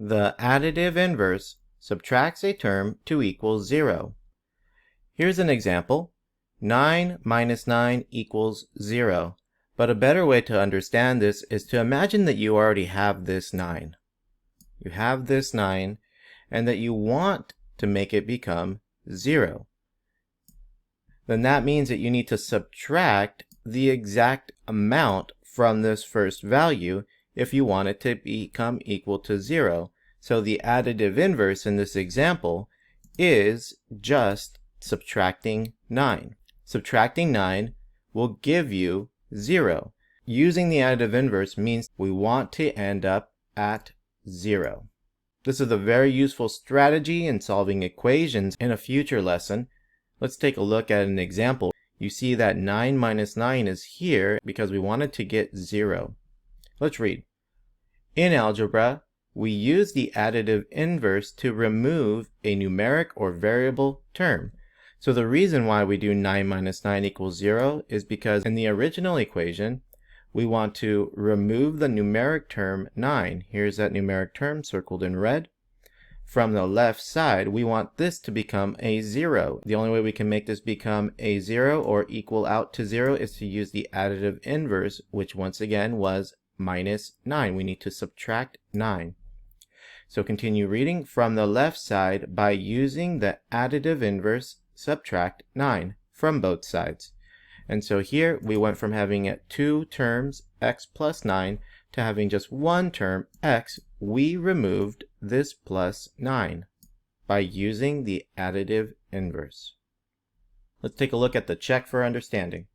The additive inverse subtracts a term to equal 0. Here's an example. 9 minus 9 equals 0. But a better way to understand this is to imagine that you already have this 9. You have this 9, and that you want to make it become 0. Then that means that you need to subtract the exact amount from this first value if you want it to become equal to 0. So the additive inverse in this example is just subtracting 9. Subtracting 9 will give you 0. Using the additive inverse means we want to end up at 0. This is a very useful strategy in solving equations in a future lesson. Let's take a look at an example. You see that 9 minus 9 is here because we wanted to get 0. Let's read. In algebra, we use the additive inverse to remove a numeric or variable term. So the reason why we do 9 minus 9 equals 0 is because in the original equation, we want to remove the numeric term 9. Here's that numeric term circled in red. From the left side, we want this to become a 0. The only way we can make this become a 0 or equal out to 0 is to use the additive inverse, which once again was minus 9. We need to subtract 9. So continue reading. From the left side, by using the additive inverse, subtract 9 from both sides. And so here we went from having two terms, x plus 9, to having just one term, x. We removed this plus 9 by using the additive inverse. Let's take a look at the check for understanding.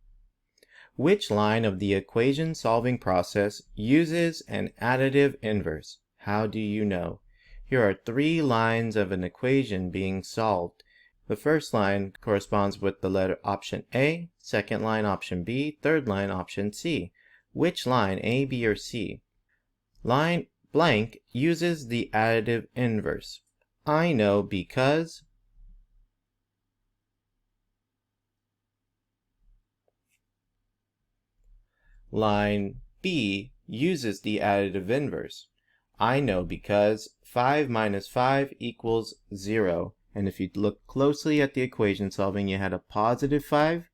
Which line of the equation solving process uses an additive inverse? How do you know? Here are 3 lines of an equation being solved. The first line corresponds with the letter option A, second line option B, third line option C. Which line, A, B, or C? Line blank uses the additive inverse. I know because line B uses the additive inverse. I know because 5 minus 5 equals 0. And if you look closely at the equation solving, you had a positive 5.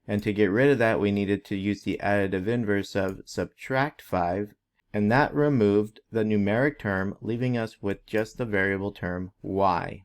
And to get rid of that, we needed to use the additive inverse of subtract 5. And that removed the numeric term, leaving us with just the variable term y.